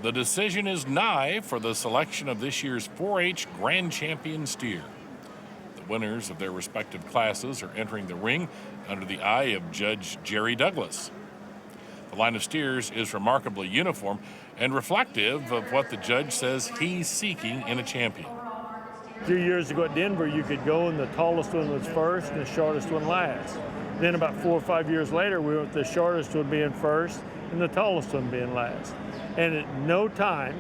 The decision is nigh for the selection of this year's 4-H Grand Champion steer. The winners of their respective classes are entering the ring under the eye of Judge Jerry Douglas. The line of steers is remarkably uniform and reflective of what the judge says he's seeking in a champion. A few years ago at Denver, you could go and the tallest one was first and the shortest one last. Then about 4 or 5 years later, we went with the shortest one being first and the tallest one being last. And at no time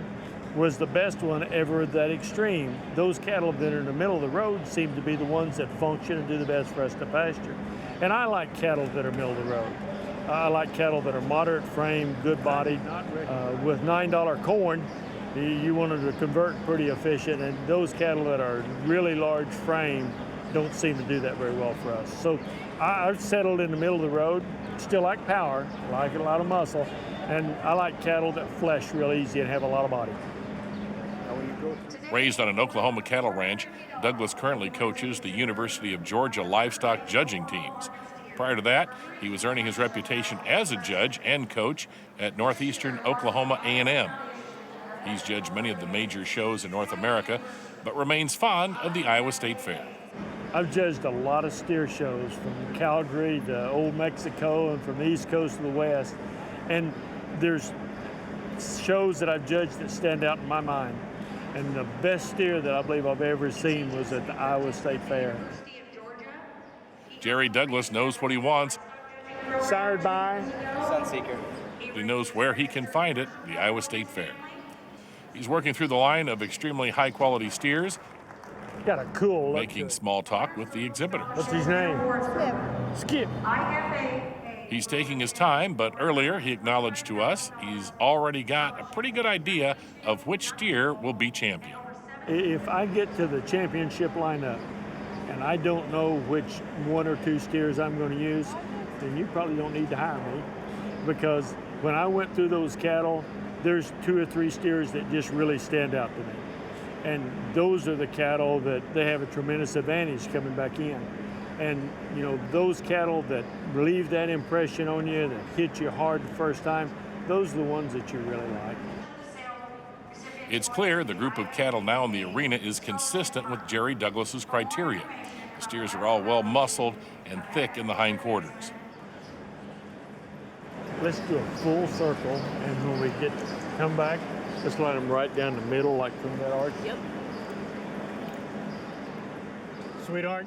was the best one ever that extreme. Those cattle that are in the middle of the road seem to be the ones that function and do the best for us to pasture. And I like cattle that are middle of the road. I like cattle that are moderate frame, good bodied. With $9 corn, you wanted to convert pretty efficient, and those cattle that are really large frame don't seem to do that very well for us. So I've settled in the middle of the road. Still like power, like a lot of muscle, and I like cattle that flesh real easy and have a lot of body. Raised on an Oklahoma cattle ranch, Douglas currently coaches the University of Georgia livestock judging teams. Prior to that, he was earning his reputation as a judge and coach at Northeastern Oklahoma A&M. He's judged many of the major shows in North America, but remains fond of the Iowa State Fair. I've judged a lot of steer shows from Calgary to Old Mexico and from the East Coast to the West. And there's shows that I've judged that stand out in my mind. And the best steer that I believe I've ever seen was at the Iowa State Fair. Jerry Douglas knows what he wants. Sired by Sunseeker. He knows where he can find it, the Iowa State Fair. He's working through the line of extremely high-quality steers, got a cool look. making small talk with the exhibitors. What's his name? Skip. He's taking his time, but earlier he acknowledged to us he's already got a pretty good idea of which steer will be champion. If I get to the championship lineup and I don't know which 1 or 2 steers I'm going to use, then you probably don't need to hire me, because when I went through those cattle, there's 2 or 3 steers that just really stand out to me. And those are the cattle that they have a tremendous advantage coming back in. And, you know, those cattle that leave that impression on you, that hit you hard the first time, those are the ones that you really like. It's clear the group of cattle now in the arena is consistent with Jerry Douglas's criteria. The steers are all well muscled and thick in the hindquarters. Let's do a full circle, and when we come back, let's line them right down the middle, like from that arch. Yep. Sweetheart.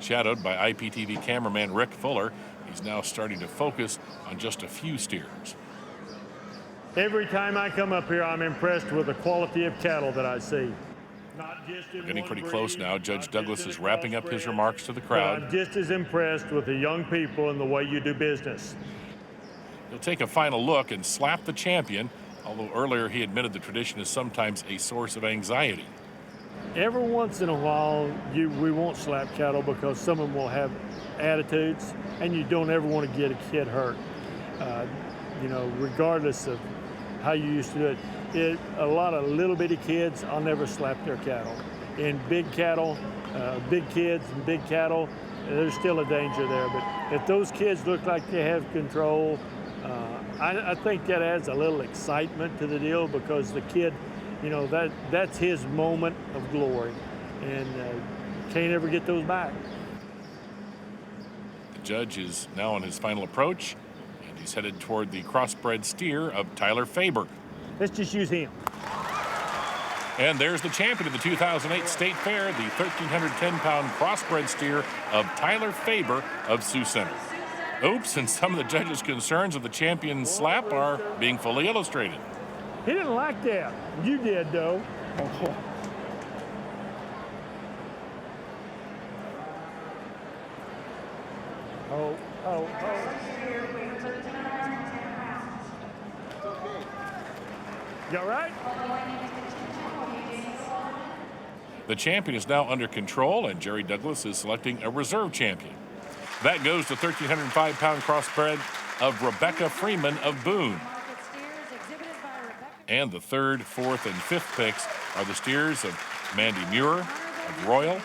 Shadowed by IPTV cameraman Rick Fuller, he's now starting to focus on just a few steers. Every time I come up here, I'm impressed with the quality of cattle that I see. Not just in Getting one pretty breed, close now, Judge not Douglas just in is a wrapping up his remarks to the crowd. I'm just as impressed with the young people and the way you do business. He'll take a final look and slap the champion, although earlier he admitted the tradition is sometimes a source of anxiety. Every once in a while, we won't slap cattle because some of them will have attitudes, and you don't ever want to get a kid hurt. You know, regardless of how you used to do it. A lot of little bitty kids, I'll never slap their cattle. In big cattle, big kids and big cattle, there's still a danger there. But if those kids look like they have control, I think that adds a little excitement to the deal, because the kid, you know, that's his moment of glory, and can't ever get those back. The judge is now on his final approach, and he's headed toward the crossbred steer of Tyler Faber. Let's just use him. And there's the champion of the 2008 State Fair, the 1,310-pound crossbred steer of Tyler Faber of Sioux Center. Oops, and some of the judges' concerns of the champion's slap are being fully illustrated. He didn't like that. You did, though. Oh. You all right? The champion is now under control, and Jerry Douglas is selecting a reserve champion. That goes to 1,305-pound crossbred of Rebecca Freeman of Boone. And the 3rd, 4th, and 5th picks are the steers of Mandy Muir of Royal,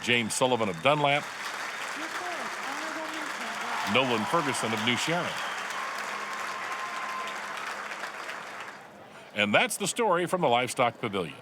James Sullivan of Dunlap, Nolan Ferguson of New Sharon. And that's the story from the Livestock Pavilion.